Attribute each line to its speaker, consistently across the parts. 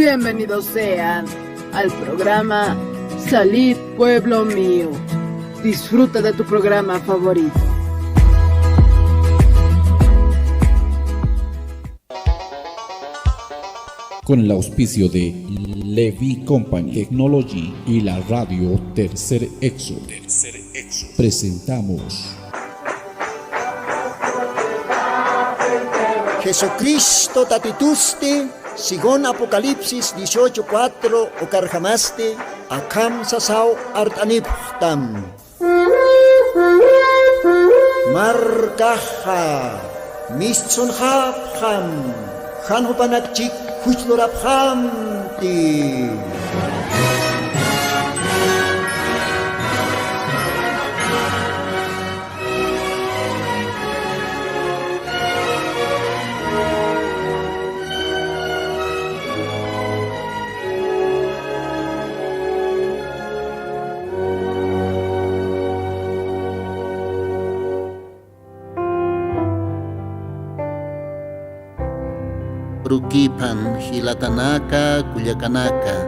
Speaker 1: Bienvenidos sean al programa Salid Pueblo Mío. Disfruta de tu programa favorito.
Speaker 2: Con el auspicio de Levi Company Technology y la radio Tercer Exo, presentamos
Speaker 3: Jesucristo tatituste, según Apocalipsis 18:4 o carjamaste, akam sasao artaniptam. Markaha, mistsun hapham, hanhupanakchik huchloraphamti. Rukipan hilatanaka kuyakanaka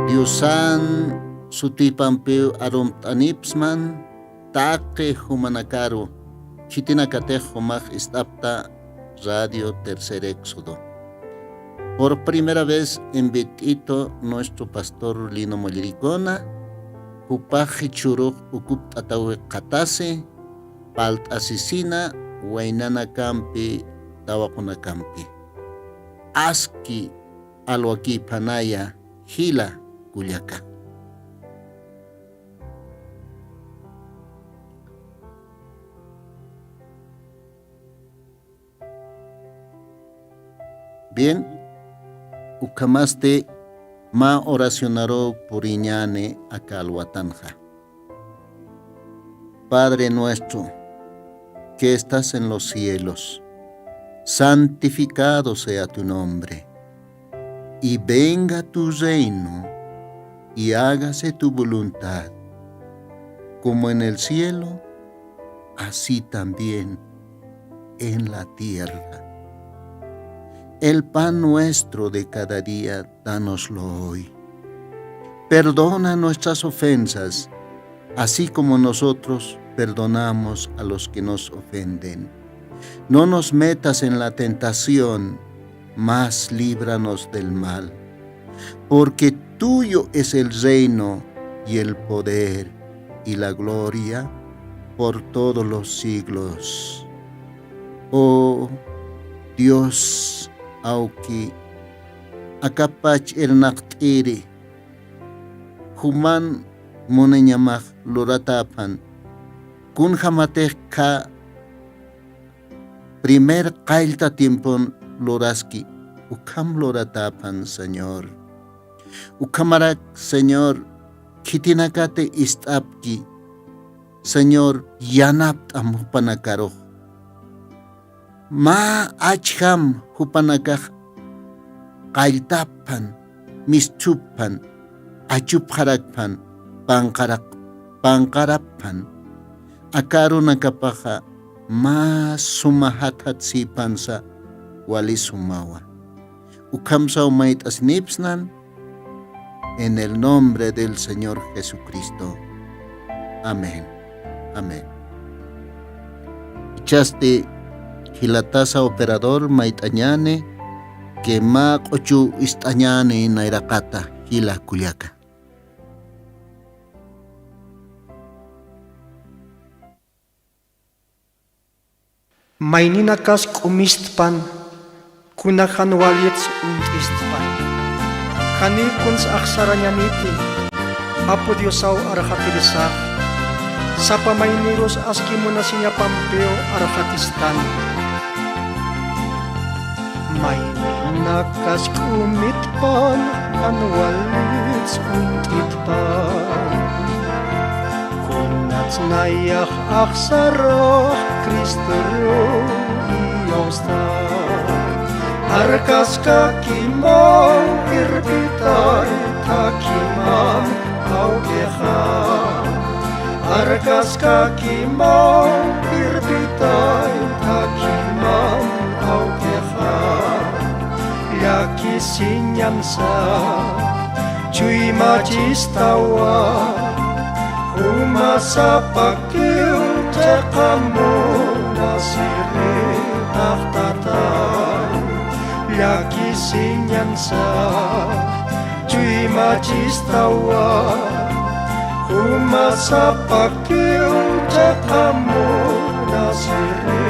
Speaker 3: Diusan sutipampeu arumtanipsman take humanakaru chitinakate humaj istapta radio Tercer Éxodo. Por primera vez invitito nuestro pastor Lino Moliricona upaji churuk ukup atawe katase palt asisina wainana campi tawakuna campi aski alwaki panaya hila Culiacán. Bien, ukamaste ma oracionaro puriñane akalwatanja. Padre nuestro, que estás en los cielos, santificado sea tu nombre, y venga tu reino, y hágase tu voluntad, como en el cielo, así también en la tierra. El pan nuestro de cada día, dánoslo hoy. Perdona nuestras ofensas, así como nosotros perdonamos a los que nos ofenden. No nos metas en la tentación, mas líbranos del mal. Porque tuyo es el reino y el poder y la gloria por todos los siglos. Oh Dios, auki akapach el naqtiri, human muneñamaj luratapan, kun jamatej ka primer qailta tiempon loraski, ukam loratapan, Señor. Ukamarak, Señor, kitinakate istapki, Señor, yanapt am hupanakaro. Ma achham hupanakaj qailtapan, mistupan, achupharakpan, pankarapan, akarunakapaja, mas sumahathatsi pansa wali sumawa. Ukamsa umait asnipsnan en el nombre del Señor Jesucristo. Amén. Amén. Chaste hilatasa operador maitañane que ma ochu istañane nairakata hila Culiacán.
Speaker 4: Maininakas kumistpan, kunahan walits istpan. Kanikuns aksaranyaniti, apo Diosaw arahatilisah, sa pamainiros aski mo na siya pampeo arahatistan. Maininakas kumitpan, kanwalits istpan. Kunats nayak aksarah, Cristo iyongsta. Arkas kakimau irbitar takimam augeha. Arkas kakimau irbitar takimam augeha. Yaki sinyansa Chui majistawa Umasa pakiu tekamu Nasiri tahtatan Yaki sinyansa Chui majistawa Umasa pakiu tekamu Nasiri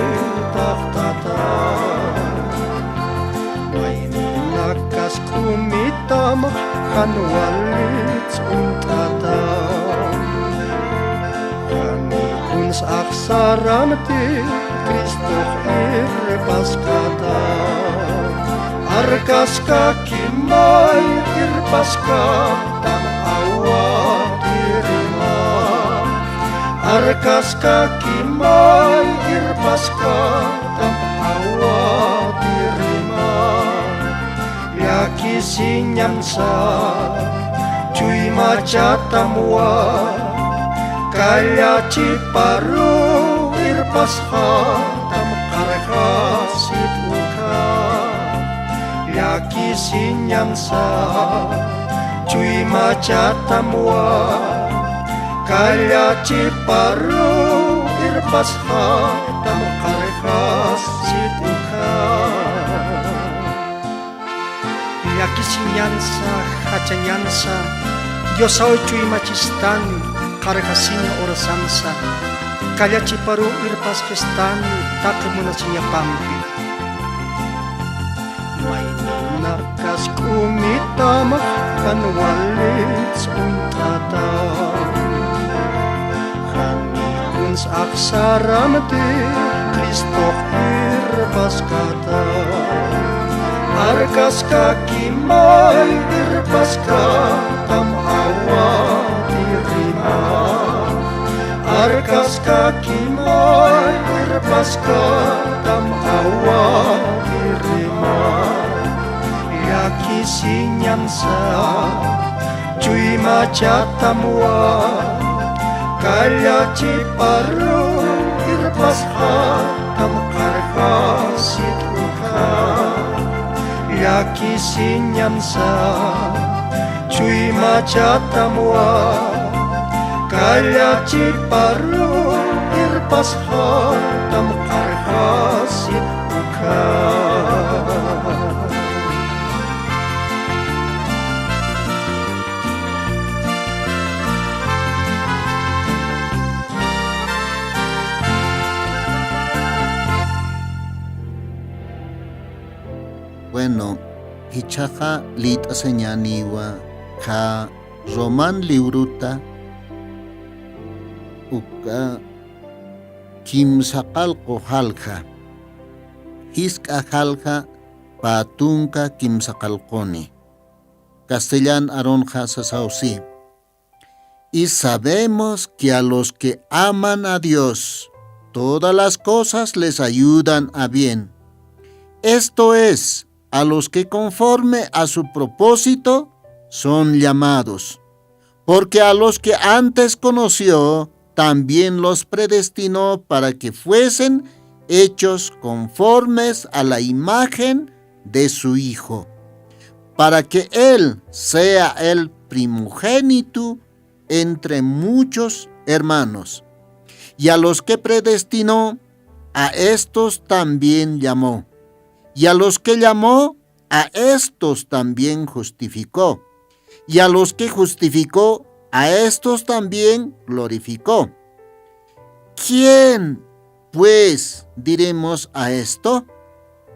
Speaker 4: tahtatan Nakas kumitam kan walits untatam Kani kuns aksaramti Kristus irpas kata Arkas kakimay irpas katam awa dirima Arkas kakimay irpas katam awa dirima Yaki sinyansa Cui macatamwa Kaya ciparu irpas hatam karkasit uka Yaki sinyansa Cui macatamwa Kaya ciparu irpas hatam karkasit uka Yaki sinyansa, hacanyansa Dios hoy chui machistani Karkasinya orasansa Kaya ciparu irpas kestani Takamuna sinya pampi May nakas kumitama Kan walits untatam Kani kuns aksaramati Kristo irpas kata Arkas kakimay irpas katam awa dirima Arkas kakimay irpas katam awa dirima Yaki sinyansa Cui macatamwa Kaya ciparu irpas katam karkasit uka Yaki sinyansa Cui macatamwa Kaya ciparu irpas hatam karkasit uka
Speaker 3: Bueno, hichaja lit aseñaniwa ka roman libruta uka kimsaqalqu halqa hisqa halqa patunka kimsaqalquni castellán aronja sasausi. Y sabemos que a los que aman a Dios todas las cosas les ayudan a bien, esto es, a los que conforme a su propósito son llamados, porque a los que antes conoció, también los predestinó para que fuesen hechos conformes a la imagen de su Hijo, para que Él sea el primogénito entre muchos hermanos. Y a los que predestinó, a estos también llamó. Y a los que llamó, a estos también justificó. Y a los que justificó, a estos también glorificó. ¿Quién, pues, diremos a esto?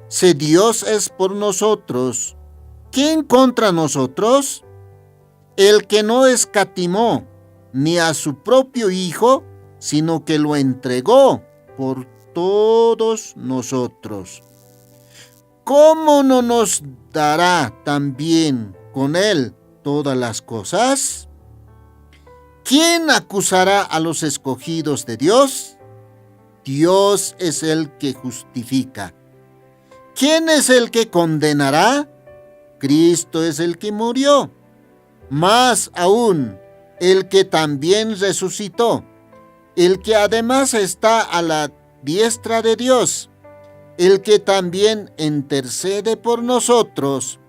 Speaker 3: Si Dios es por nosotros, ¿quién contra nosotros? El que no escatimó ni a su propio Hijo, sino que lo entregó por todos nosotros. ¿Cómo no nos dará también con Él todas las cosas? ¿Quién acusará a los escogidos de Dios? Dios es el que justifica. ¿Quién es el que condenará? Cristo es el que murió. Más aún, el que también resucitó, el que además está a la diestra de Dios, el que también intercede por nosotros.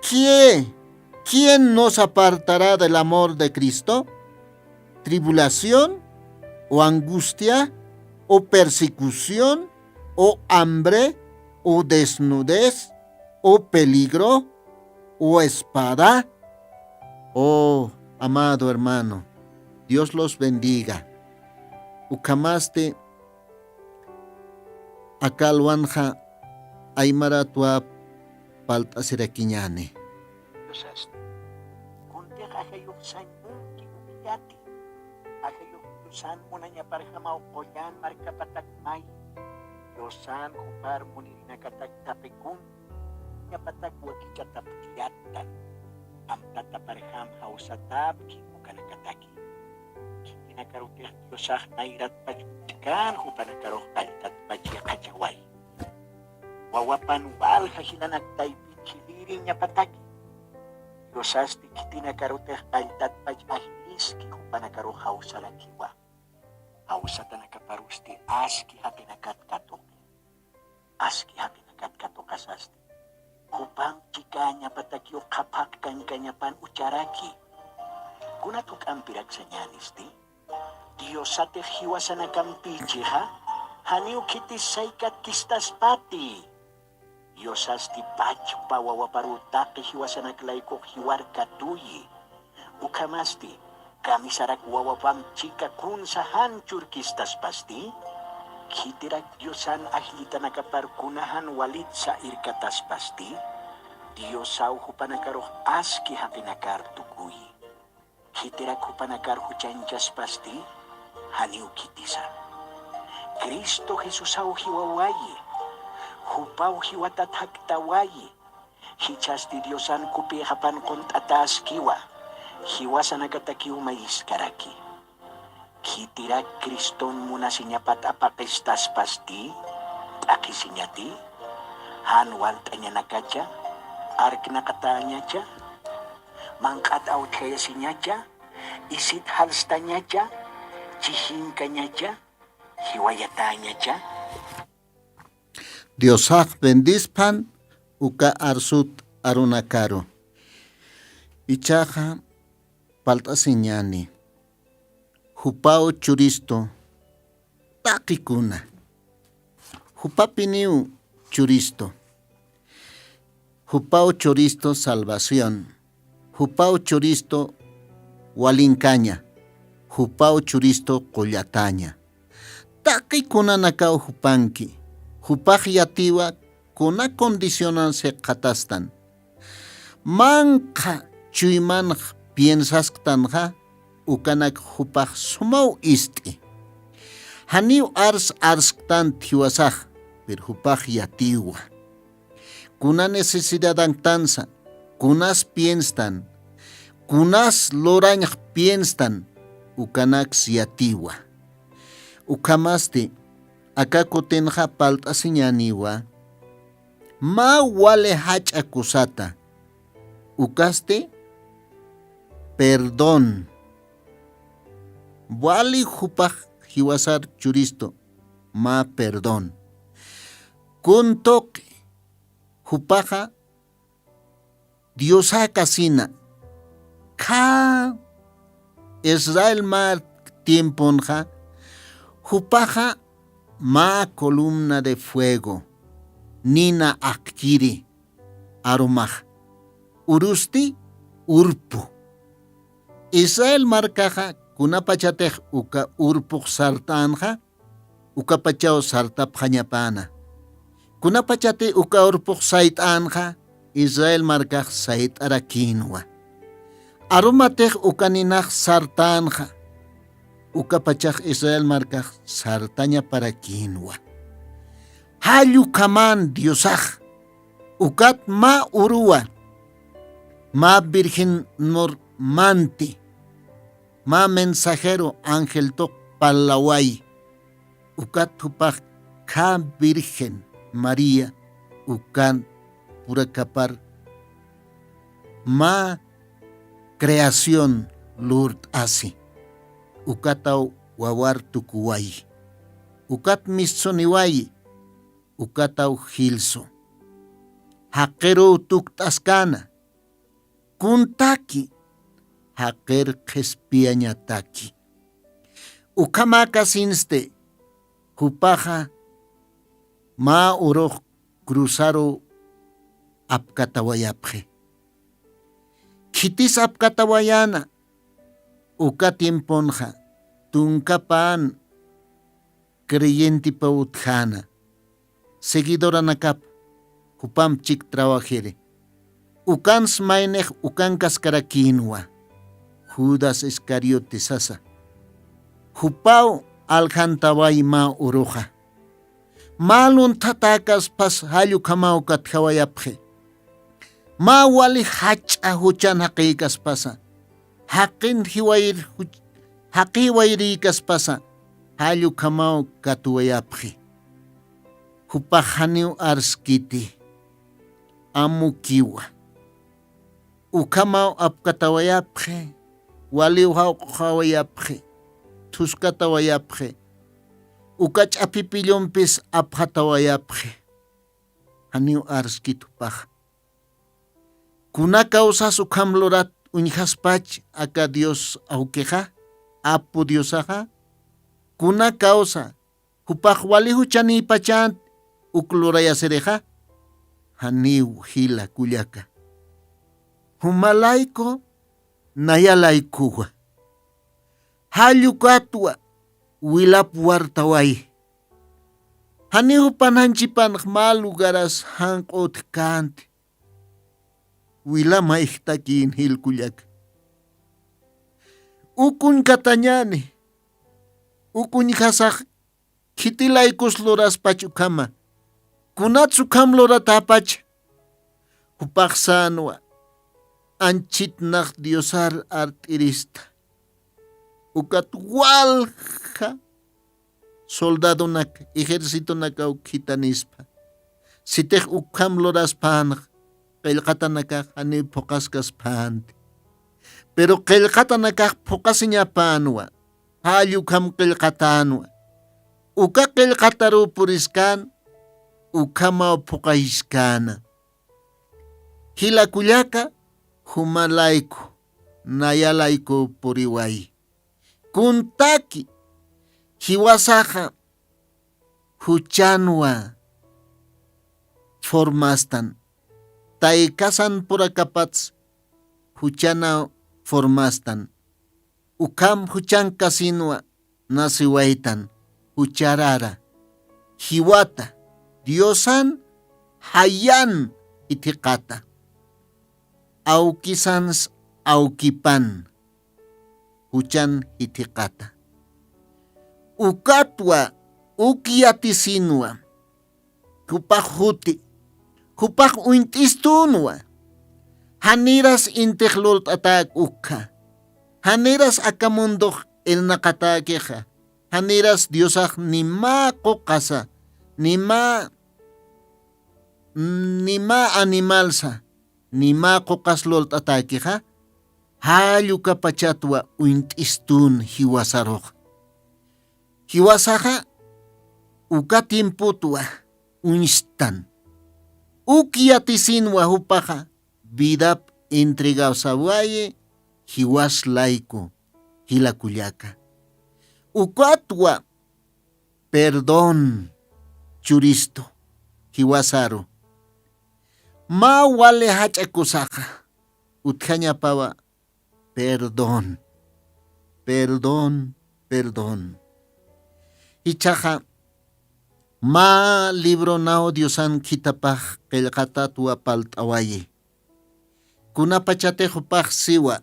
Speaker 3: ¿Quién nos apartará del amor de Cristo? ¿Tribulación? ¿O angustia? ¿O persecución? ¿O hambre? ¿O desnudez? ¿O peligro? ¿O espada? Oh, amado hermano, Dios los bendiga. Ukamaste akalwanja aymara tua paltasirakiñani.
Speaker 5: Kuntiqa hayuqsanmunki ukllati. Hayuqtusan munanya parhamau qoyan markapatakmay. Yosan hupar muninakatak tapikun. Nyapatak wakikatapkiyatan. Amtata parham hausatap kimukanakataki. Kinakarutih yosah nairat pajutikan hupanakaroh kaltat pajikachaway. Wawapan wal hahinanak taipin hiliri nyapataki. Yosasti kitinakarutek kaltat pajahis ki hupanakaroh hausalakiwa. Hausatanakaparusti aski hapinakatkatoke. Aski hapinakatkatokasasti. Kupang chikanya patakyo kapak kanyapan ucaraki. Kunatuk ampirak sanyanisti. Diosate hiwasana kampichi ha. Haniu kitis saikat kistas pati. Diosasti pachu pawawaparutake hiwasana klaiko hiwar katuyi. Ukamasti kami sarak wawapam chika kun sa hancur kistas pasti. Kitirak Diosan ahlita nakaparkunahan walit sa irkatas pasti. Diosaw hupanakaroh aski hapinakar tukuy. Kitirak hupanakar huchanjas pasti. Haniu kitisa. Kristo Jesusaw hiwawayi. Hupaw hiwatat haktawayi. Hichasti Diosan kupi hapan kontatas kiwa. Hiwasa nagatakiw maiskaraki. Kitirak Kriston muna sinyapat apakistas pasti, akisinyati, hanwal tanya nakaja, ark nakatanya ja, mangkat out kaya sinyaja, isit halstanya ja, chihin kanya ja, hiwayatanya ja.
Speaker 3: Diosak bendispan uka arsut arunakaro. Ichaja paltasiñani. Hupao churisto takikuna. Hupapiniu churisto. Hupao churisto salvación. Hupao churisto walincaña. Hupao churisto collataña. Takikuna nakao hupanki. Hupajyatiwa kuna condicionan se katastan. Manka chuyman piensas tanja. Ukanak hupaj sumau isti. Haniu arstan tiwasaj, per hupaj yatiwa. Kuna necesidad tanza, kunas pienstan, kunas lorañaj pienstan, ukanak yatiwa. Ukamaste, akako tenja palta siñaniwa, ma wale hach akusata. Ukaste, perdón. Wali hupaj hiwasar churisto, ma perdón. Kuntok hupaja Diosa kasina. Ka Israel ma tiemponja hupaja ma columna de fuego. Nina akiri aromaj. Urusti urpu. Israel marcaja kunapachatej uka urpuk sartanja, uka pachao sartap hanyapana. Kunapachate uka urpuk sait anja, Israel markaj sait arakinwa. Arumatej uka ninaj sartanja, uka pachaj Israel markaj sartanya parakinwa. Hayu kaman Diosaj, ukat ma urua, ma virgen normanti, ma mensajero ángel tok palaway. Ukat hupak ka Virgen María ukan pura kapar. Ma creación Lourdes asi. Ukataw wawar tukuway. Ukat missoniway. Ukataw hilso. Hakero tuktaskana. kuntaki haqir qespiañataki ukamaka sinste hupaja ma uruq cruzaro apkatawayapje kitis apkatawayana uka tiemponja tunkapan creyente pa utjana seguidora nakap hupam chik trabajere ukan smaynej ukan kaskarakinwa Judas Iscariote sasa hupao alhantaway ma uruja malun tatakas pas halyu kamau kathawayapje ma wali hacha huchan haqiqas pasa haqin haqiwayrikas pasa halyu kamau katuwayapje hupajaniw arskiti amukiwa ukamau apkatawayapje waliw hawayapje tuskatawayapje ukach apipillompis aphatawayapje haniw arskitupaj kuna causas ukamlorat unhaspach aka Dios aukeja apu Diosaja kuna causa hupaj wali huchani pachant uklurayasereja haniw hila kullaka humalayko nayalaykuwa halyu katwa wilap wartaway haniw pananchipan malu garas hank'ot kant wila maihtakin hil kullaka ukun katañani ukun kasaq kitilaykus loras pachukama kunatsu kam loratapach hupaqsanwa anchitnaq diosar art'irista ukat walja soldado nak ejército nakaw kitanispa sitej ukam loras panaq qillqata nakaq ani phoqaskas phanti pero qillqata nakaq phoqasiñapanwa halyu kam qillqatanwa uka qillqataru puriskan ukama phoqahiskana hilakullaka humalayku nayalayku puriway kuntaki hiwasaja huchanwa formastan taykasan purakapats huchana formastan ukam huchan kasinwa nasiwaytan hucharara hiwata Diosan hayan itiqata aukisans aukipan huchan itiqata ukatwa ukiatisinwa kupaq huti kupaq uint'istunwa haniras intejlolt atak ukka haniras akamundoq el naqatakeja haniras Diosaq nima qoqasa nima animalsa nima qoqaslolt atakeja halyu kapachatwa uint'istun hiwasaroq hiwasaja uka tiemputwa unstan ukiatisinwa hupaja vidap entregawsawaye hiwaslayku hilakullaka ukatwa perdón churisto hiwasaro ma wale hach'akusaqa utjañapawa perdón ichaqa ma libro nao Diosan kitapaj qillqatatwa palt'awaye kunapachatejupaj siwa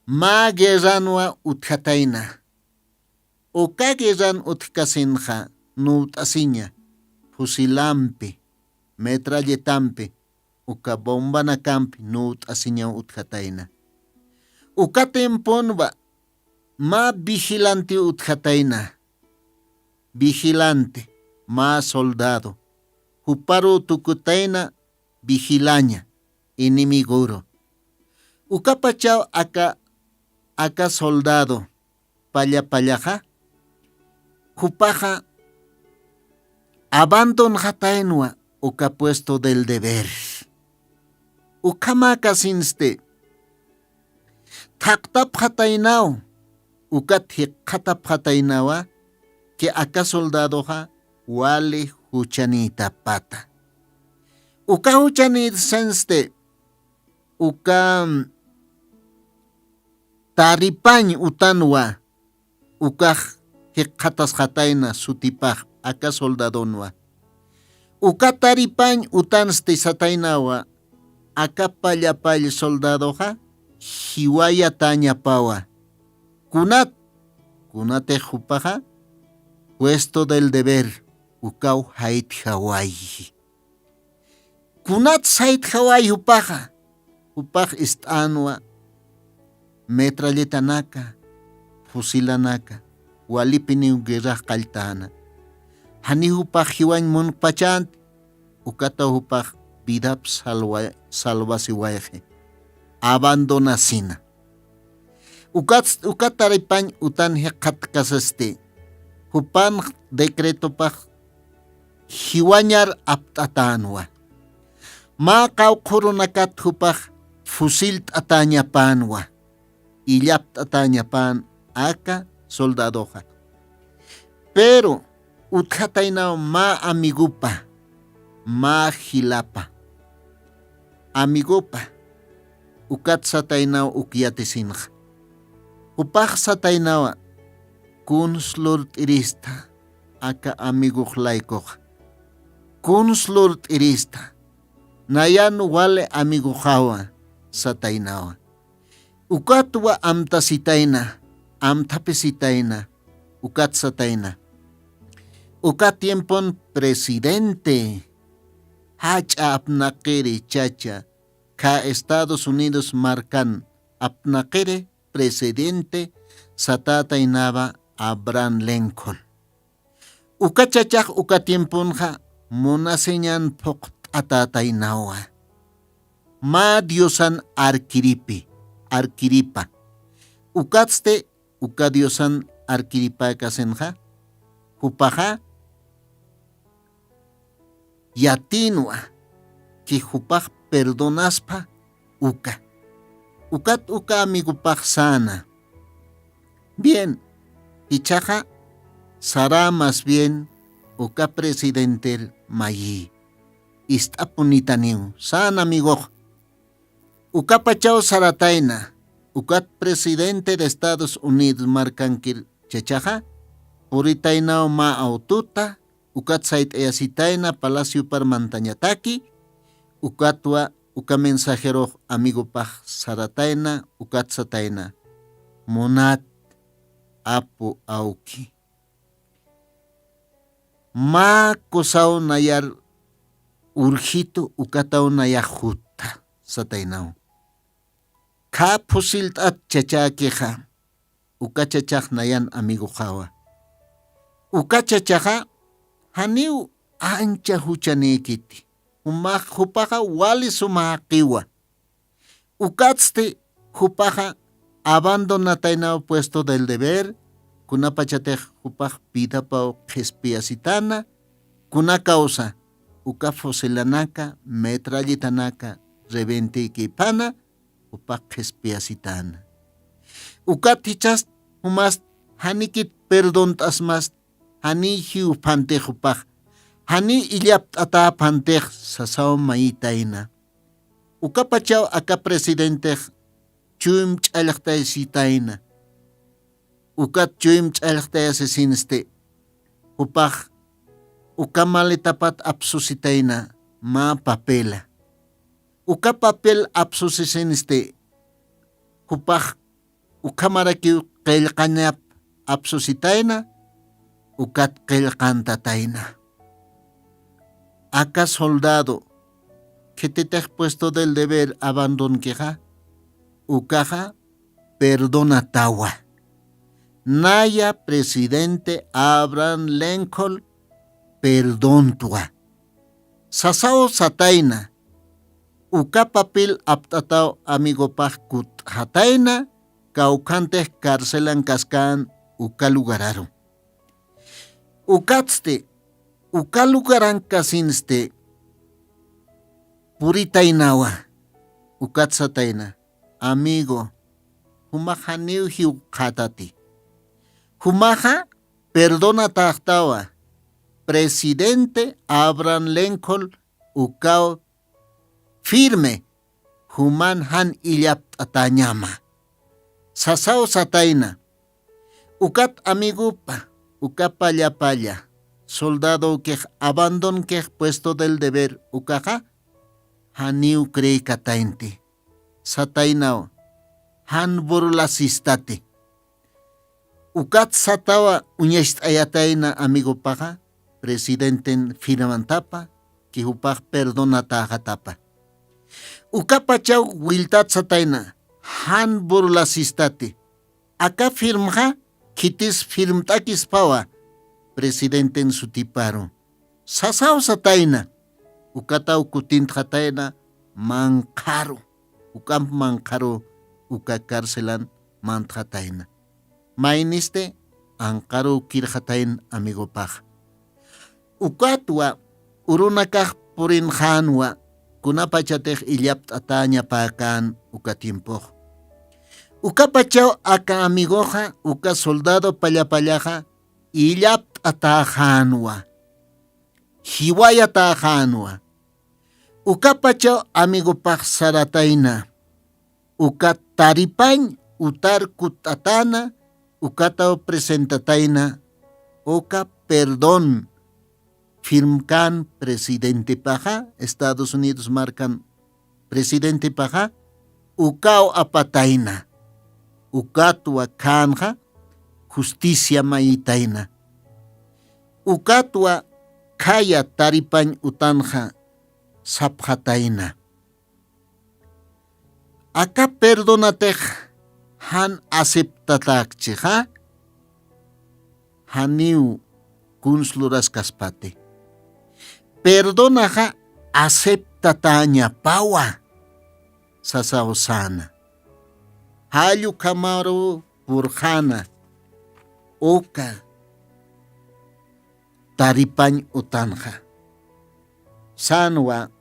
Speaker 3: ma guerranwa utjatayna uka guerran utjkasinja nut'asiña fusilampi metralletampi uka bombanakampi nut'asiña utjatayna uka temponwa ma vigilante utjatayna vigilante ma soldado huparu tukutayna vigilaña inimiguro ukapachaw aka soldado pallaja hupaja abandon jataynwa uka puesto del deber ukama kasinste thaqtap khatainaw ukat hiqatap khatainawa que aka soldado ha wale huchanita pata uka huchanita senste uka taripañ utanwa uka hiqatas khataina sutipaj aka soldadonwa uka taripañ utanste satainawa aka pallapall soldadoja hiwaya tañapawa kunate jupaja puesto del deber ukau hait Hawaii kunat sait Hawaii upaj istanwa metralletanaka fusilanaka walipiniw guerra qaltana hani upaj hiwañ mun pachant ukata upaj vidap salvasiwaje abandonasina ukataripañ utan hiqat kasaste hupan decreto paj hiwañar aptatanwa ma qawqurunakat hupaj fusil t'atañapanwa illap t'atañapan aka soldadoja pero utjatainaw ma amigupa ma hilapa amigupa ukat satainaw ukyatisinja upaj satainawa kunslur t'irista aka amiguj laykoj kunslur t'irista nayan wale amigujawa satainawa ukatwa amtasitaina amtapesitaina ukat sataina ukat tiempon presidente hacha apnaqiri chacha ka Estados Unidos marcan apnaqiri presidente satatainaba Abraham Lincoln ukachachaj ukatiemponja monaseñan poq atatainawa ma diosan arkiripa ukatste uka diosan arkiripa kasenja hupaja yatinwa ki hupaj perdonaspa ukat amigupaj sana bien ichaja sara más bien uka presidente mayi istapunitaniw sana amigoj uka pachao sarataina ukat presidente de Estados Unidos marcankir chachaja puritainaw ma aututa ukat sait eyasitaina palacio parmantañataki ukatwa uka mensajero amigo paj sarataina ukat sataina monat apo auki ma kosao nayar urjito ukatao nayajuta satainaw ka pusiltat chachakeja uka chachaj nayan amigo jawa uka chachaja haniw ancha huchanikiti hupaja wali sumaqiwa ukatste hupaja abandonatainaw puesto del deber kunapachatej hupaj pidapao qespiasitana kuna causa uka fusilanaka metralletanaka reventikipana upaj qespiasitana ukat hichas humas hanikit perdon tasmas hani hiu pantej upaj hani illap t'ata pantej sasaw mayitaina uka pachaw aka presidente chuyum ch'alaqtaysitaina ukat chuyum ch'alaqtayasisinste upaj uka maletapat apsusitaina ma papela uka papel apsusisinste upaj uka marakiw qillqañap apsusitaina ukat qillqantataina aka soldado que te has puesto del deber abandon queja ukaja perdona tawa naya presidente Abraham Lincoln perdón tua sasao sataina uka papel aptatao amigo pajkut hataina kaukantes carcelan kaskan uka lugararo ukatste uka lugaran kasinste puritainawa ukatsataina, amigo, humaja niuhiu katati. Humaja perdona tahtawa, presidente Abraham Lincoln ukao firme, human han illap atanyama. Sasao sataina, ukat amigupa, ukapalla, soldado que abandon que puesto del deber, ukaja, haniu crei katainti. Satainao, han burlasistate. Ukat satawa unyest ayataina amigo paja, presidenten firmantapa, que upaj perdona tajatapa. Ukapachau wiltat sataina, han burlasistate. Acá firmja, kitis firmtakis pawa, presidenten sutiparo. Sasao sataina, ukatau kutint hataina, mankaro. Ukam mankaro, uka karselan manthataina. Mainiste, ankaro kirhatain amigo paj. Ukatwa, urunakaj purin hanwa, kunapachatej illapt ataña pakan ukatimpoj. Ukapachao aka amigoja, uka soldado pallapallaja, illapt atajanwa. Hiwaya atajanwa. Ukapachao amigo paj sarataina. Uka taripañ utar kutatana, ukatao presentataina, oka perdón. Firmkan presidente paja, Estados Unidos marcan presidente paja, ukao apataina, ukatua kanja, justicia maitaina, ukatua kaya taripañ utanja, sapjataina. Acá perdonatej, han aceptatakcheja, haniu kunsluras kaspate. Perdonaja aceptataña pawa, sasaosana. Hayu kamaro purjana, oka, taripañ utanja. Sanwa,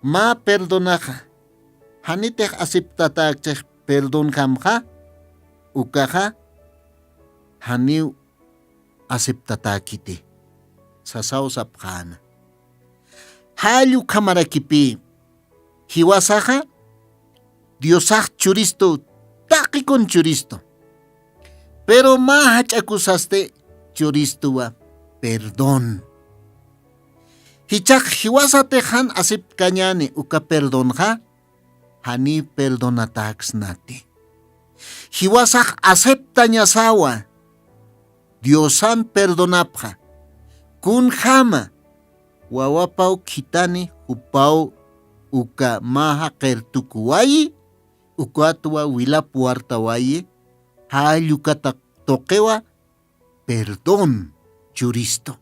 Speaker 3: ma perdonaja, hanitej aceptatakchej perdon kamja, ukaja, haniu aceptatakite. Sasao sapjana. Hayu kamarakipi, hiwasaja, diosaj churisto, taki con churisto. Pero mahach acusaste churistoa, perdón. Hichak hiwasatejan asip kanyane uka perdonja, hani perdonatax nati. Hiwasaj acepta nyasawa, diosan perdonapja. Kun jama, wawapau kitani upau uka maha kertukuwayi, ukatua wilapuartawayi, hayukata tokewa, perdón, churisto.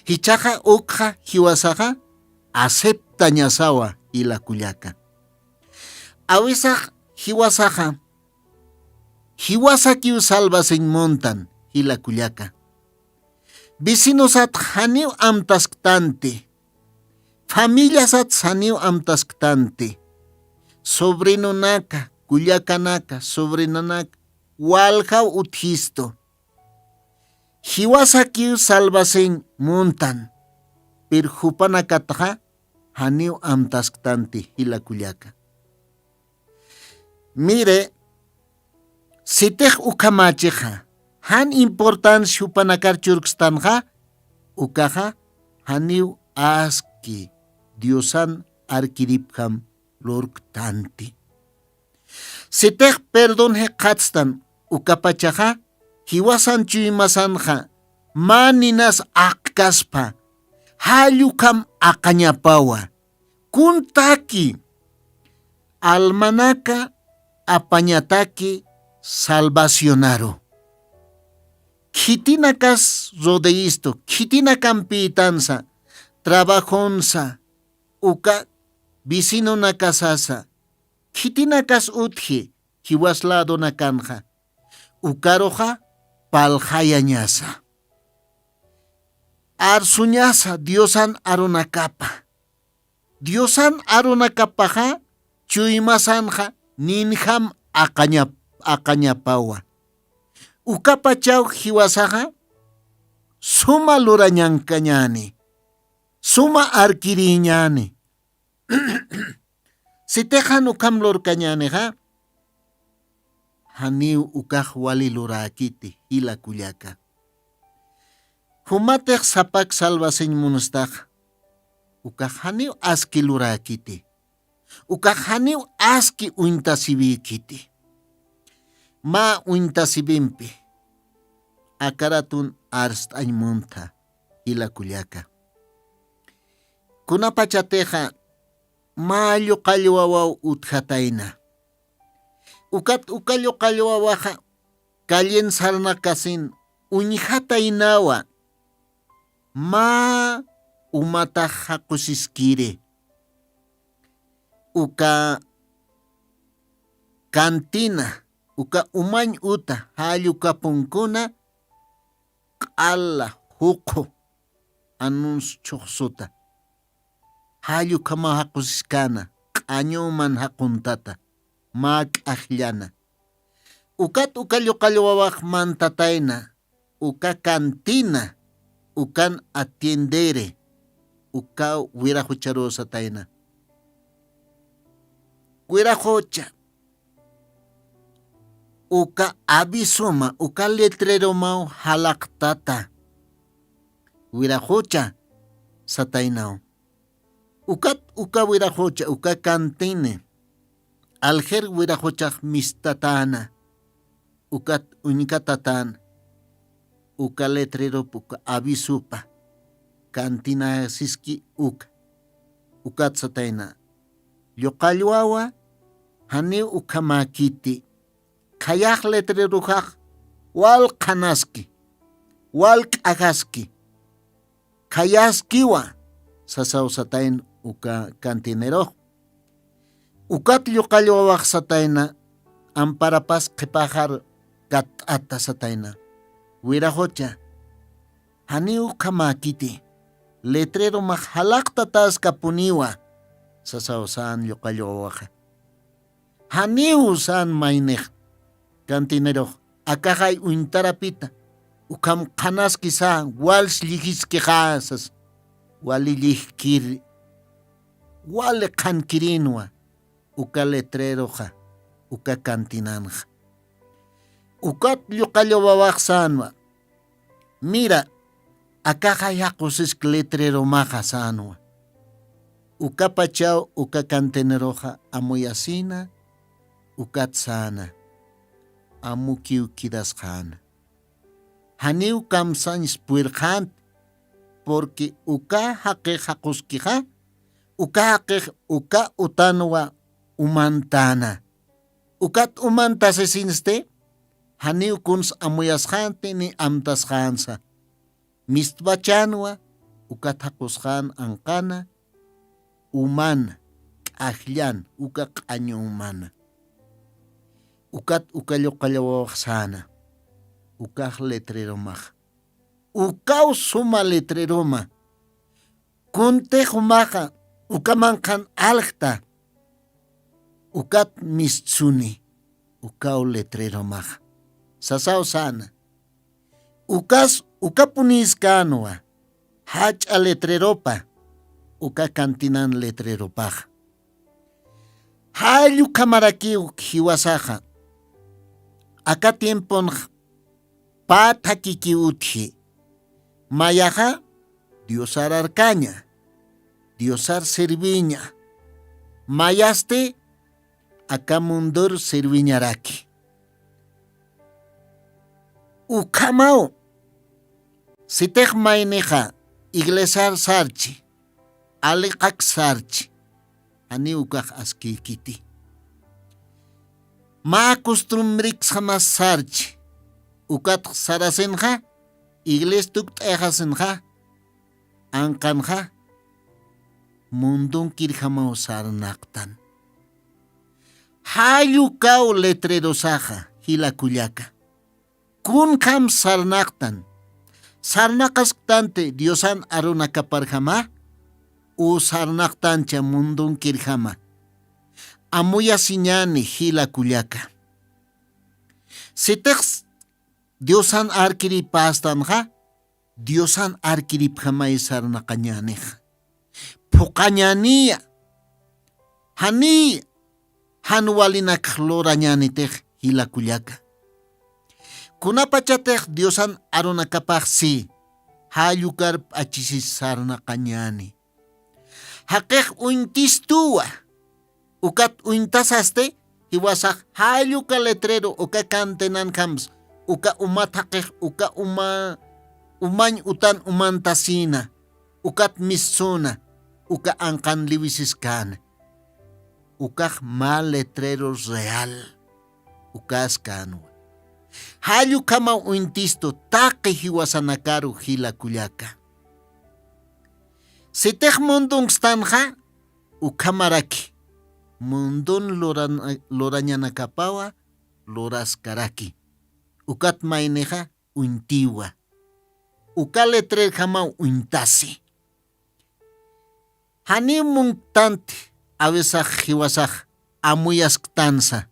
Speaker 3: Hichaja ukja hiwasaja, acepta nyasawa ila kuyaka. Awisaj hiwasaja, hiwasaki salvasen montan ila kuyaka. Vecinosat haniu amtasktante, familiasat haniu amtasktante, sobrino naka, kuyakanaka, sobrinanaka, walja uthisto. Hiwasakiu salvasen montan, pirjupanakataja, haniu amtasktante hila kuyaka. Mire, sitej ukamacheja, han important shupanakar churkstanja, ukaja, haniu aski, diosan arkiripkam lorktanti. Sitej perdon he katstan, ukapachaja, hiwasan chuymasanja, maninas akkaspa, hayukam akañapawa, kuntaki, almanaka apañataki salvacionaro. Kitinakas rodeisto, kitinakan pitanza, trabajonsa, uka vicino nakasasa, kitinakas utje, hiwaslado nakanja, ukaroja paljayañasa. Arsuñasa diosan aronakapa. Diosan aronakapaja, chuymasanja ninham aqañapawa. Ukapachaw hiwasaqa suma lurañankañani, suma arkiriñani. Sitejan ukam lurkañaniqa haniw ukaq wali lurakiti hila kullaka. Humateq sapak salvaseñ munastaj ukaq haniw aski lurakiti, ukaq haniw aski uintasivikiti. Ma uintasibimpi akaratun arst'aymunta hila kullaka. Kunapachateqa mallu qallwawaw utqatayna. Ukat ukallu qallwawaqa kallen sarnakasin uñhataynawa ma umata haqusiskire. Uka kantina, uka umañ uta hallu kapunkuna q'ala huqu anunchuqsuta hallu kama haqusiskana q'añuman haquntata ma k'aqllana. Ukat ukallu qallwawaq mantatayna, uka kantina, ukan atiendere, uka wirahucharosatayna. Wirahucha uka avisuma, uka letrero mau halaqtata wirahucha sataynaw. Uka wirahucha, uka kantine, aljer wirahuchaq mistatana, ukat uñkatatana, uka letrero uka avisupa, kantina siski ukat satayna. Lloqallwawa haniw uka makiti, kayaq letrerujaq walqanaski, walq'aqaski, kayaskiwa sasawsatayn uka kantineroq. Ukat lloqallwawaq satayna amparapas qhipajar kat'ata satayna. Wirahucha haniw uka makiti, letrero maq halaqtatas kapuniwa sasawsan lloqallwawaqa. Haniw san mayniq kantineroq akaqay uintarapita ukam qanaski sa wals lligiskiqasas wali lligkiri wali qankirinwa uka letreroqa uka kantinanja. Ukat lloqallwawaq sanwa mira akaqay haqusisk letrero maqa sanwa. Uka pachaw uka kantineroqa amuyasina ukat sana amukiw kidasqana. Haniw kamsañis puirqant porque uka haqiq haquskiqa uka haqiq uka utanwa umantana. Ukat umantasesinste haniw kuns amuyasqanti ni amtasqansa. Mistbachanwa ukat haqusqan anqana umana k'aqllan uka q'añu umana. Ukat uka lloqallwawaq sana ukaq letreromaj. Ukaw suma letreroma kuntejumaqa ukamanqan alqta ukat mistsuni ukaw letreromaj sasaw sana. Uka puniskanwa hach'a letreropa uka kantinan letreropaj. Hallu kamarakiw hiwasaqa aka tiempon pata kikiutji mayaja diosar arcaña, diosar serviña, mayaste aka mundur serviñaraki. Ukamao sitek mayneja iglesar sarchi, aliqaq sarchi, ani ukaq askikiti. Ma acostumbrix jamás sarchi, ukat sarasenja, igles tukt ejasenja, ankanja, mundun kirjamao sarnaqtan. Hayu kaw letrerosaja, hilakullaka. Kun kam sarnaqtan, sarnaqasktante diosan aruna kaparjama, u sarnaqtancha mundun kirjama. amuya siñani hila kullaka. Sitex Diosan arkiri pastanja, Diosan arkiri pjamaisar na kañanej. Pokañania, hani hanwalinak lorañanitej hila kullaka. Kunapachatej Diosan aronakapaj si, hayukar achisisarna kañani. Hakej uintistua, ukat uintasaste, hiwasak hayuka letrero uka kantenan kams, uka umatakej, uka umañ utan umantasina, ukat misuna, uka angkan liwisiskan. Ukaj mal letreros real, ukas kanwa. Hayu kama uintisto take hiwasanakaru hila kullaka. Sitej mundung stanja ukamaraki. Mundun lorañanakapawa loraskaraki. Ukat maineja uintiwa. Uka letre kama uintasi. Hani mungtanti avesaj hiwasaj amuyasktánsa,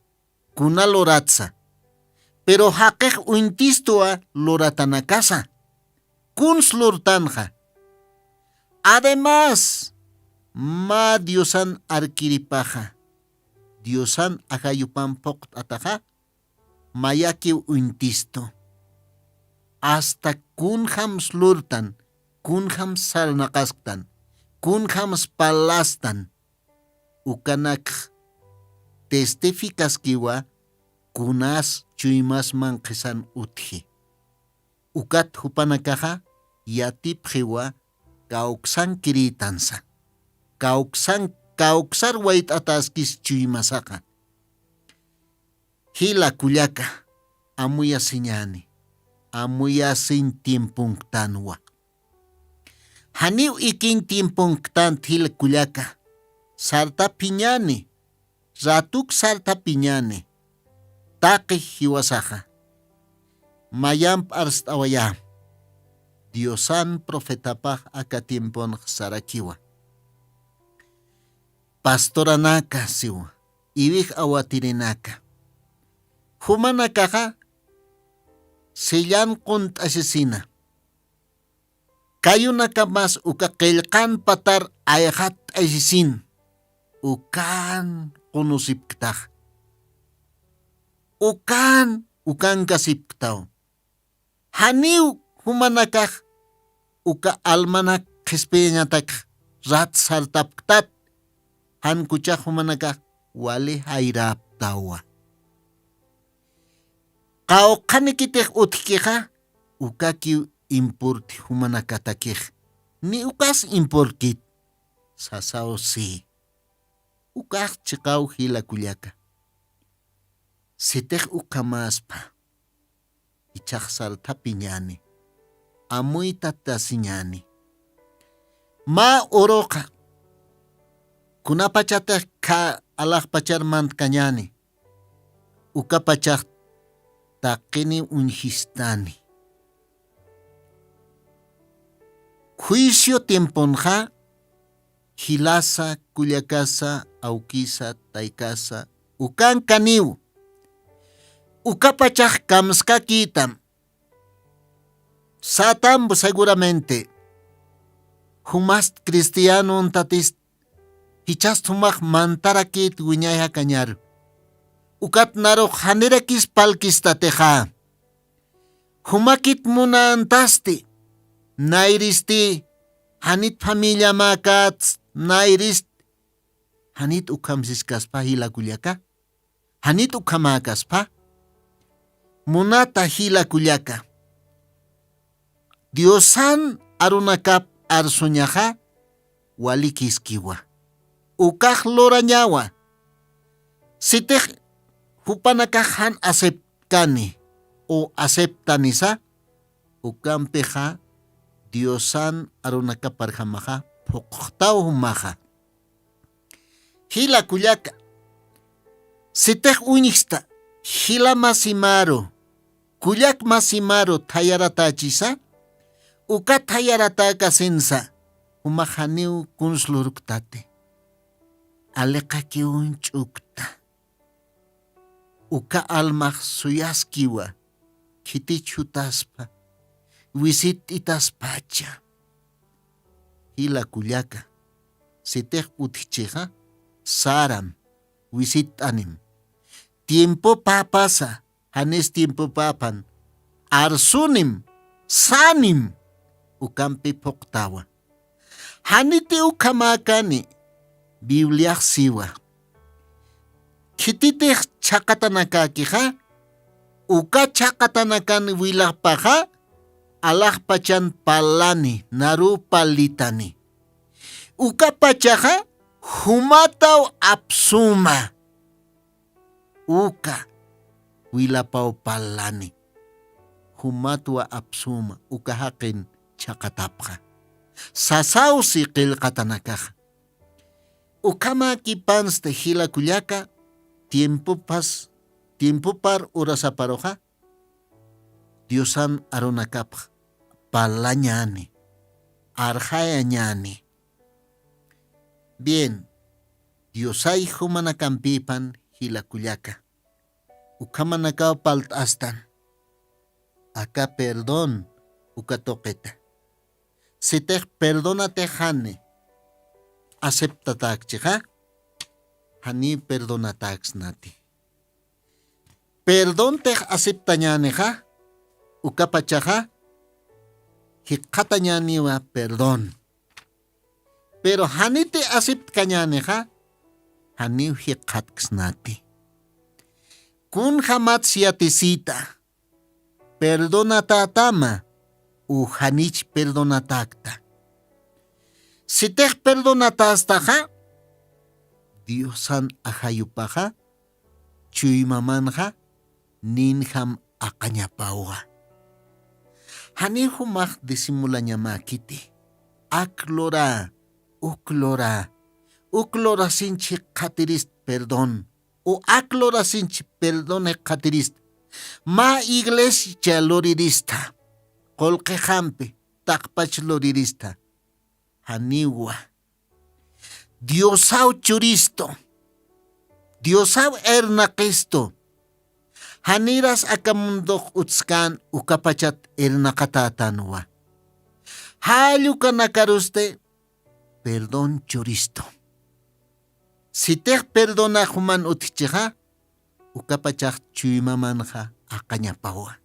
Speaker 3: kuna loratsa. Pero hakej uintistua loratanakasa, kuns lortanja. Además, ma Diosan arkiripaja, Diosan ajayupan pokt ataja, mayaki uintisto. Hasta kunhams lurtan, kunhams salnakastan, kunhams palastan, ukanak testificas kiwa kunas chuymas manqisan utji. Ukat hupanakaja yatip jiwa kauksan kiritansa. Kauksar wait ataskis chuymasaka. Hila kullaka amuya siñani, amuya sin tiempunktanwa. Haniw ikin tiempunktan hila kullaka. Sarta piñani, ratuk sarta piñani, taki hiwasaja. Mayamp arstawaya, Diosan profetapaj akatiempon sarakiwa. Pastoranaka siwa, ibig awatirinaka. Humanakaja, sillan kunt asesina. Kayunaka mas ukakilkan patar ayhat asisin. Ukan kunusipktah. Ukan kasipktaw. Haniw humanakah uka almanak kispenyatak rat sartapktat. Han kuchak humanakah wali hayrap tawa. Kao kanikitih utkika ukaki importi humanakatakih. Ni ukas imporkit. Sasaw si. Ukaj chikaw hila kullaka. Sitej ukamaspa. Ichaj sarta piñani. Amuy tatasiñani. Ma oroka. Kunapachatej ka alajpachar mantkañani. Ukapachaj takini unhistani. Juicio tiemponja. Hilasa, kullakasa, aukisa, taikasa, ukan kaniw. Ukapachaj kamskakitam. Satam seguramente. Humast cristiano untatis. Hichast humaj mantarakit wiñaya kañar. Ukat naro hanerakis palkistateja. Humakit muna antasti. Nairisti. Hanit familia makats. Nairist. Hanit ukamsiskaspa hila kullaka. Hanit ukamakaspa. Munata hila kullaka. Diosan arunakap arsuñaja walikiskiwa. Ukaj lorañawa. Sitej hupanakajan aceptani o aceptanisa. Ukampeja Diosan arunakaparjamaja poktaw humaja. Hila kullaka. Sitej uñixta. Hila masimaro. Kullak masimaro tayaratachisa. Uka tayarataka sensa. Umajaniw kunsluruktate. Aleka ki unchukta. uka almaq suyaskiwa kiti chutaspa wisit itaspacha hila kullaka sitek utichiqa saram wisit anim tiempo papasa hanes tiempo papan arsunim sanim ukampi poktawa haniti ukamakani Biblia siwa kititih chakatanakakiha uka chakatanakan wilakpaha alakpachan palani naru palitani uka pachaha humataw apsuma uka wilapaw palani humatwa apsuma uka hakin chakatapha sasaw si qilqatanakaja ukama kipans te hila kullaka tiempo par urasaparoja Diosan aronakapja palañani arjayañani bien Diosay humanakampipan hila kullaka ukamanakaw paltastan acá perdón ukatoqeta sitek perdónate jane aceptatakchiha hani perdonatax nati perdón te aceptañaneja ukapachaja hiqatañaniwa perdón pero hani te aceptañaneja hani hiqatxnati kun hamat siatisita perdonatatama u hanich perdonatakta sitek perdonatastaja Diosan ajayupaja chuymamanja ninham aqañapawqa hani humaq disimulañamakiti uklora sinchi qatirist perdón o aklora sinchi perdone qatirist ma iglesia lorirista qolqehampi taqpach lorirista haniwa Diosau churisto Diosau ernaqisto haniras akamundok utskan ukapachat ernaqatatanwa halluka nakaruste perdón churisto sitek perdona human utchiqa ukapachaq chuymamanja aqañapawa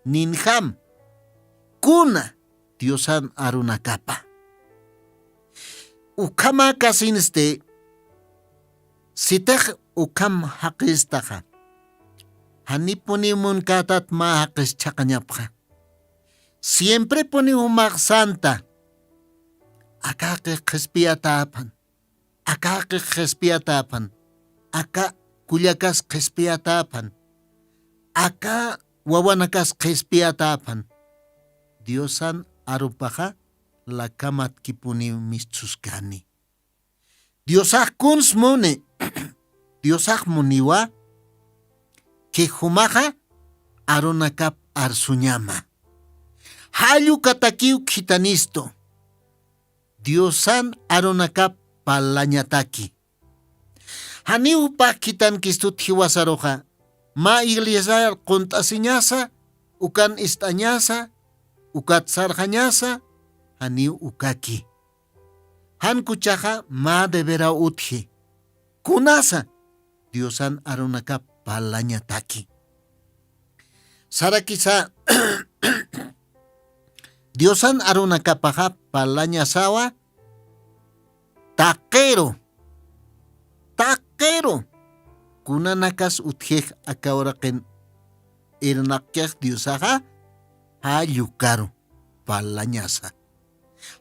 Speaker 3: ninham kuna Diosan arunakapa ukama kasinste sitek ukam haqistaqa hani punimun katat ma haqis chaqañapqa siempre puni humaq santa akaqi qhispiyatapan aka kullakas qhispiyatapan aka wawanakas qhispiyatapan Diosan arupaqa lakamat kipuni mistuskani Diosaq kunsmuni Diosaq muniwa que humaja aronakap arsuñama hallu katakiw khitanisto Diosan aronakap palañataki hani upa khitan kistut hiwasaroja ma iglesia quntasñasa ukan istañasa ukat sarjañasa hani ukaki han kuchaja ma debera utji kunasa Diosan aronakap palañataki sarakisa Diosan aronakapaja palañasawa taquero kunanakas utjej akawaraqen irnaqej Diosaja hallukaru palañasa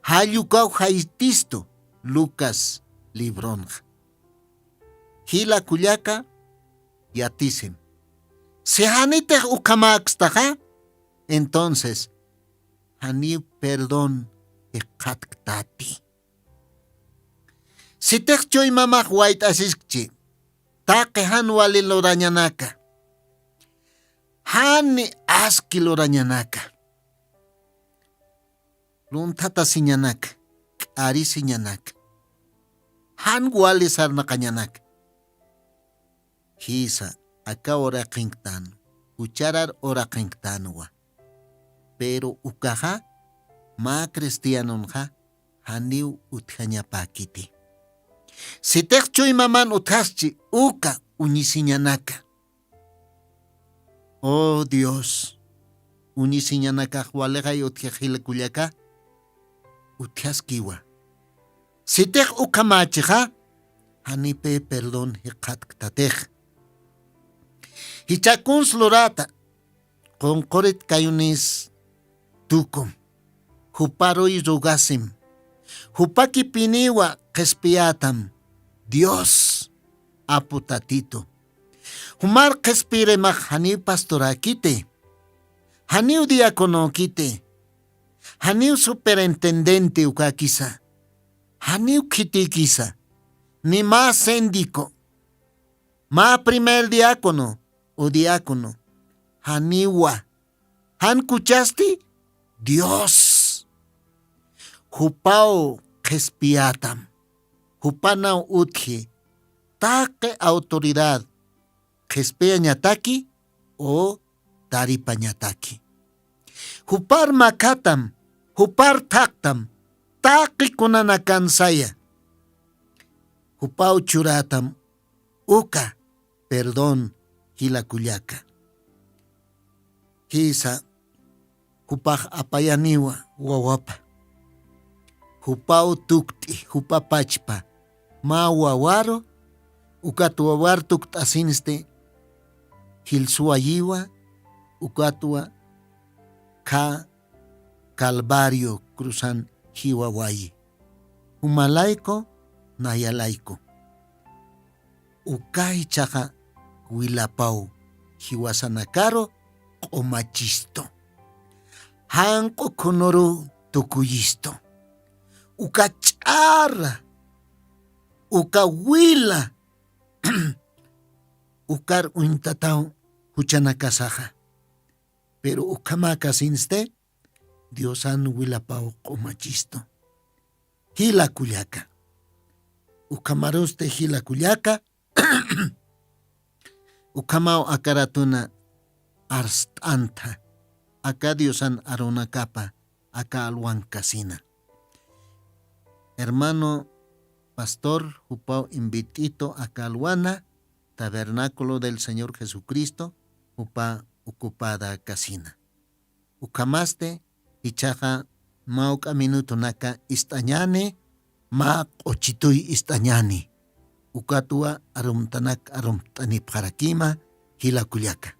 Speaker 3: hallukaw haitisto Lucas libronja hila kullaka yatisem si hanitej ukamaxtaja entonces hani perdón iqatkatati si tej choy mamaq wayt asiskchi taqe han wali lorañanaka hani aski lorañanaka luntata siñanaka k'ari siñanaka han wali sarnaqañanaka hisa acá ora qinktan, ucharar ora qinktanwa. Pero ukaha ma cristianonja haniu utjañapakiti. Si chuy maman utaschi uka unisiñanaka. Oh Dios, unisiñanaka hualeja y utjajilakuyaka utjaskiwa. Si uka machiha hanipe perdón hiqatktatej. Hichakun slurata con korit kayunis tukum. Huparo y rugasim. Hupaki piniwa kespiatam. Dios aputatito. Humar kespire mak hani pastorakite. Haniu diacono kite. Haniu superintendente ukakisa. Haniu kitikisa. Ni más síndico. Ma primer diácono o diácono. Haniwa. Han kuchasti? Dios. Hupao kespiatam. Hupanao utje. Take autoridad. Kespea ñataki o taripa ñataki. Hupar makatam. Hupar taktam. Taki kunanakansaya. Hupao churatam. Uka. Perdón. Hilakullaka. Hisa. Hupaj apayaniwa wawapa. Hupao tukti. Hupapachpa. Ma wawaro. Ukatua war tukt asiniste. Hilsuayiwa. Ukatua. Ka. Calvario cruzan hiwawayi. Humalaiko. Nayalaiko. Ukai chaja. Huilapau. Hiwasanakaro. Omachisto. Hanko konoru tukuyisto. Ukachara. Ukawila. Ukar uintatao huchanakasaja. Pero ukamakasinste. Diosan huilapau omachisto. Hilakullaka. Ukamaroste hilakullaka. Ukamao akaratuna arstanta. Acá Diosan arona capa. Acá alwan casina. Hermano pastor Hupao invitito acá alwana. Tabernáculo del Señor Jesucristo. Upa ocupada casina. Ukamaste. Ichaja mauka minuto naka istañane. Ma ochituy istañani. Ukatua arumtanak arumtani parakima hilakullaka.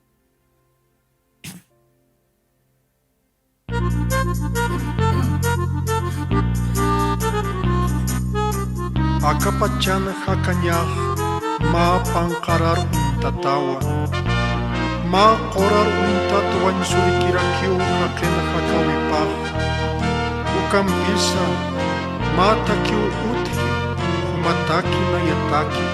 Speaker 4: Akapachan hakanyah ma pangkarar untatawa. Ma korar untatuan surikirakiu haken hakawipah. Ukampisa ma takiu uthi humataki na yataki.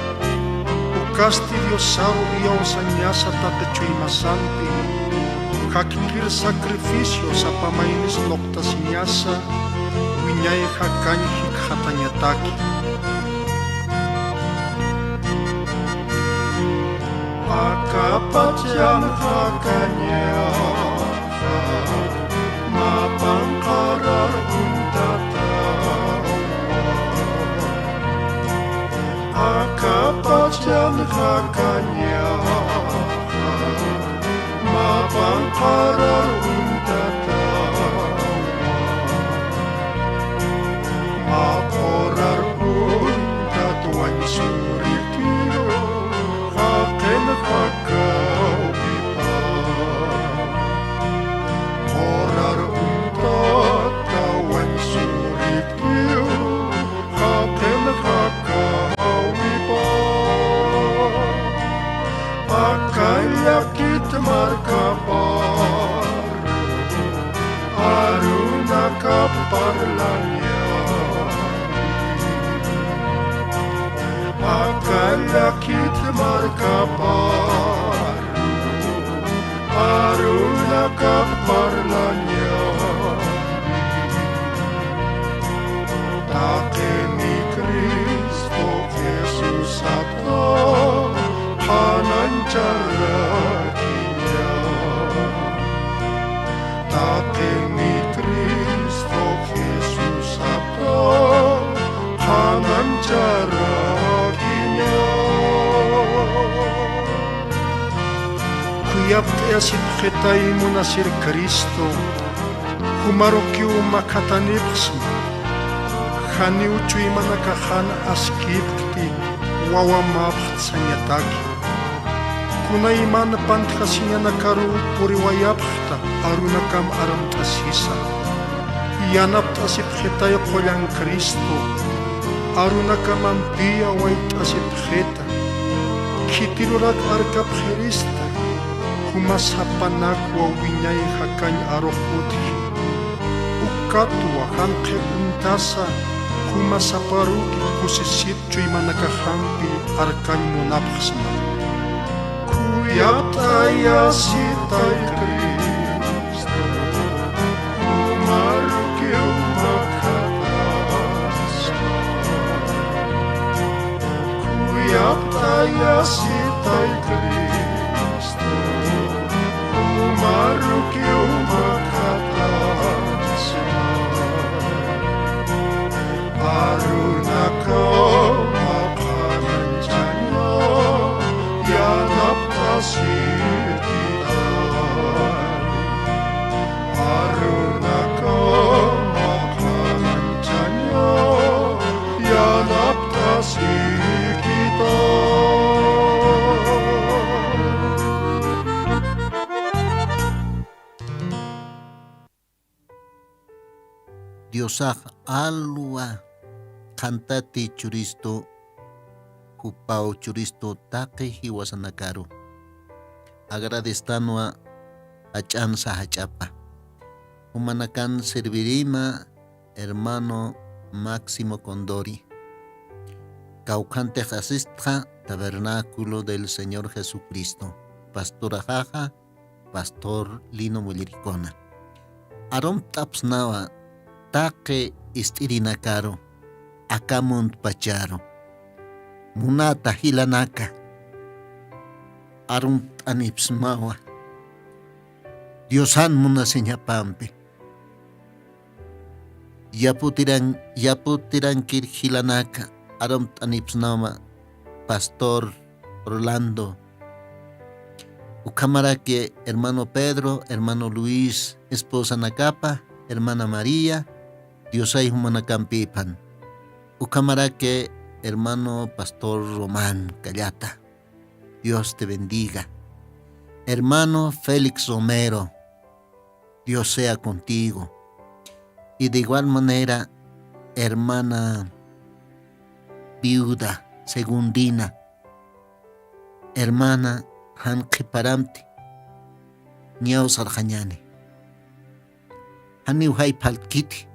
Speaker 4: Ukasti diosaru iyaw sanyasa tatechuy masanti. Hakikir sacrificio sa pamainis loktas nyasa. Winyay hakanyhik hatanyataki. Akapachan hakanya mapangkarar untatawa. Akapachan hakanya mapangkarar untatawa. Makorar untatuan suritiyo. Hakau pipa korar untat tawan surit kiyo haken hakau pipa akayakit markabar aruna kaparlanya akayakit markabar aruna kaparlanya take ni Cristo Jesus ato hanancha ucarakinya Tapi ni Kristo Jesus apa Hanan carakinya Kuyap kaya sipketay mo na Sir Kristo Humarokyo makatanipsma Hani uchuy manakahan askipti wawa mapht sanyatagi Kunay man pantkasinya nakaru puri wayapta arunakam aram tasisa Yanap tasip hetay kolang Kristo arunakam ampiya way tasip heta Kitirurak arkap Krista Humasapanak wawinyay hakany arok uthi Ukatwa hangke untasa Humasaparuki kusisit cuy manakahampi arkan munapsma Kuyataya sitay Kristo Humarukyo makatasma Kuyataya sitay Kristo Humarukyo makatasma Arunaka mapananjanya yanap tasir kita Arunaka mapananjanya yanap tasir kita
Speaker 3: Diosak alua Kantati churisto Hupau churisto Take hiwasanakaru Agradeztanua Achansa hachapa Humanakan servirima Hermano Máximo Condori Caucante Jasistra Tabernáculo del Señor Jesucristo Pastora Jaja Pastor Lino Muliricona Arom tapsnawa Take istirinakaro Akamunt pacharo Munata hilanaka Arum anipsmawa Diosan muna señapampe Yaputiran kir hilanaka Arum anipsnawa Pastor Orlando Ucamarake hermano Pedro, hermano Luis, esposa Nakapa, hermana María, Diosay humanakampipan Ucamarake, hermano Pastor Román Callata, Dios te bendiga. Hermano Félix Romero, Dios sea contigo. Y de igual manera, hermana viuda Segundina, hermana Hanque Paramti, Niao Sarjañani, Hani Uhay Palkiti,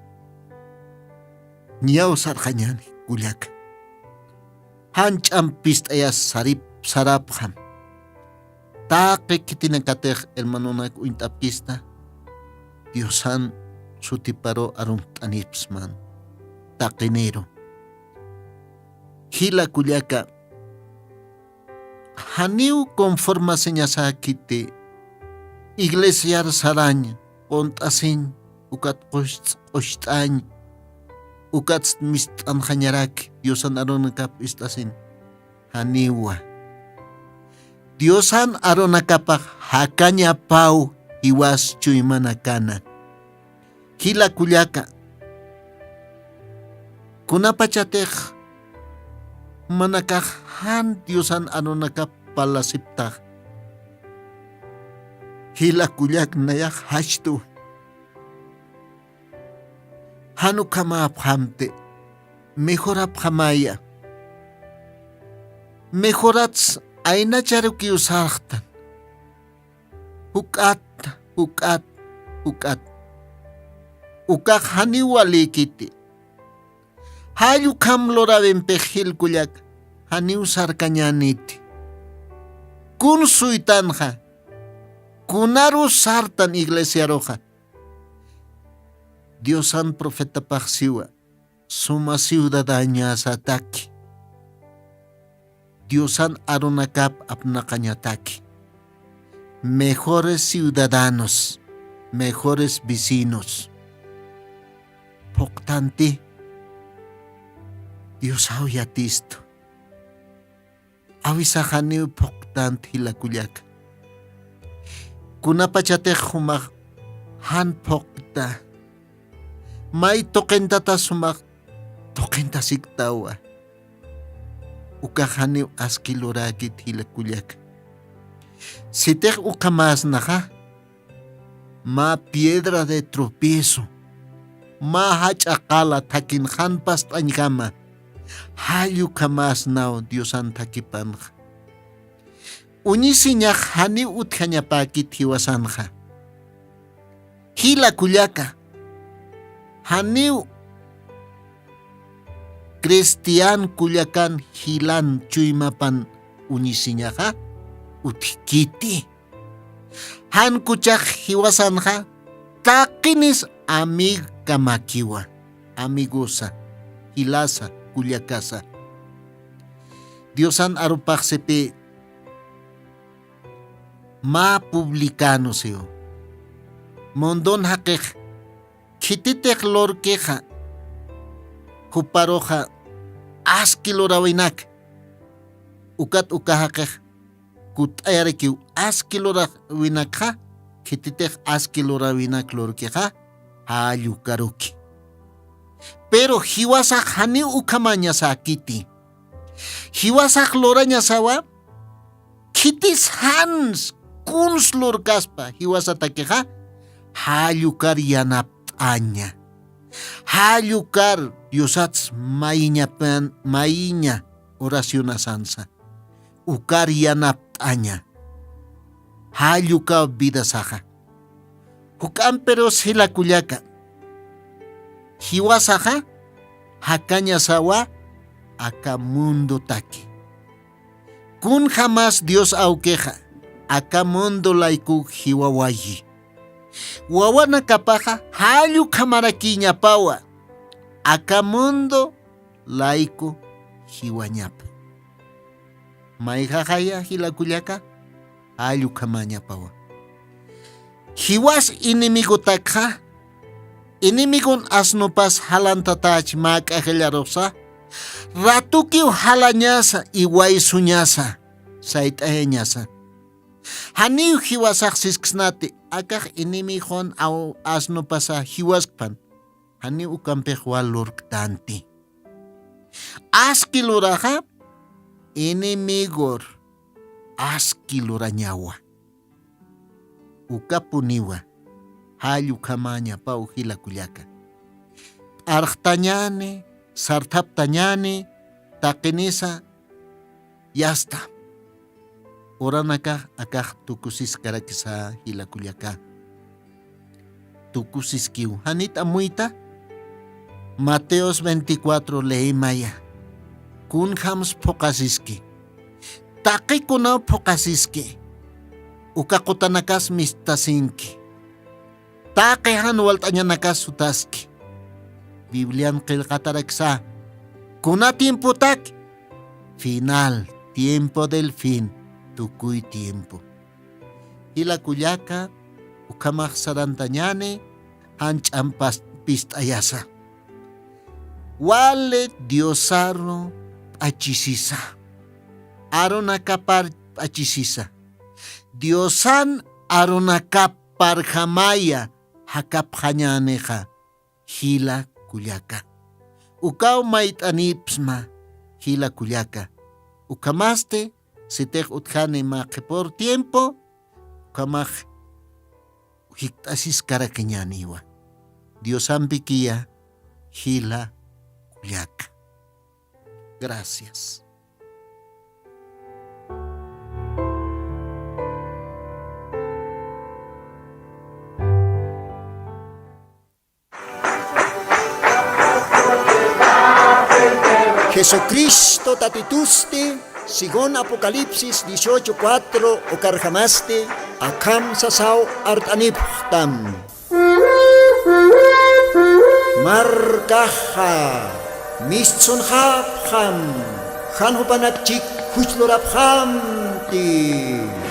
Speaker 3: Niao Sarjañani, Guliac, Hancham Pistayas Sarabham, Taque Kitinakatej, hermanonak Uintapista, Diosan Sutiparo Arunt Anipsman, Taquenero, Gila Culiaca, Haniu conforma señasakite, Iglesia Sarañ, Pontasin, Ukat Oshtañ, Ukat Mistanjañarak, Diosan Aronakap Istasin, Haniwa. Diosan Aronakapa, Hakaña Pau, Iwas Chuymanakana. Gila Culiaca, Kunapachatej, Manakaj han Diosan Aronakap palasiptaj. Gila Culiac nayak hashtu. Hanu kama abhamte, mejorab hamaya. Mejorats aina charuki usartan. Hukat. Ukak hani walikiti. Hayu kam loraben pejil Culiac, hani usar kañaniti. Kun suitanja, kunaru sartan iglesia roja. Diosan profeta Paxiwa, suma ciudadana sataki. Diosan arunakap apnakanyataki. Mejores ciudadanos, mejores vecinos. Poktanti, Dios auyatisto. Awisahaniw poktanti hilakuyak. Kunapachate humak han pokta. May tokentata sumak tokenta siktawa. Ukahaniw askilurakit hilakuyak. Sitek ukamas naka. Ma piedra de tropiezo. Ma hachakala takin hanpas tanyama. Hayu kamas nao Diosan takipanja. Unisiñak hani utkanyapaki tiwasanja. Hila kullaka. Haniu Cristian kullakan hilan chuymapan unisiñaja utkiti. Han kuchak hiwasanja takinis kamakiwa. Amigusa. Hilasa kullakasa. Diosan arupaksepe ma publicano seo. Mondon hakej kititek lorkeja huparoja askilorawinak ukat ukahakej kutayarekiw askilorawinakja kititek askilorawinak lorkeja hayukaruki. Pero hiwasak hani ukamaña sakiti. Hiwasak loraña sawa kitis hans kunslor kaspa hiwasatakeja hayukar yanaptaña. Hayukar Diosats maiña oración asansa. Ukar yanaptaña. Hayuka vida saja. Hukan pero sila kullaka. Hiwasaja hakaña sawa aka mundo taki. Kun jamás Dios auqueja aka mundo laiku hiwawayi. Wawana kapaja hayu kamarakiña pawa aka mundo laiku hiwañapa. Maijajaya hilakullaka hayu kamaña pawa. Hiwas inimigo takja inimigon asnopas halantatach mak ajellarosa ratukiw halañasa iway suñasa saitaheñasa. Haniw hiwasak sisknati akaj inimigon au asnopasa hiwaskpan haniw ukampej walorktanti. Askiluraja inimigor askilurañawa. Ukapuniwa hayu kamaña pau hilakullaka. Arjtañani, sartaptañani, takinisa, yasta. Oranaka akaj tukusis karakisa hilakullaka. Tukusis kiw. Hanit amuita, Mateos 24 ley maya. Kun hams pokasiski. Taki kunaw pokasiski. Ukakutanakas mistasinki. Takehan waltaña nakas sutaski. Biblian kilkataraksa. Kuna tiempo tak. Final. Tiempo del fin. Tukuy tiempo. Hilakullaka. Ukamaj sarantañane. Hanchampas pistayasa. Wale diosaro achisisa. Aronakapar achisisa. Diosan aronakapar jamaya. Hakapjañaneja hila kullaka. Ukaw maitanipsma hila kullaka. Ukamaste sitek utjane maqe por tiempo ukamaj hiktasis karakeñaniwa. Diosampikia hila kullaka. Gracias.
Speaker 6: Jesucristo tatituste, sigon Apocalipsis 18:4 o karjamaste, akam sasaw artaniptam. Markaha, mistsun hapham, hanhupanakchik Kuchlorap Hamti.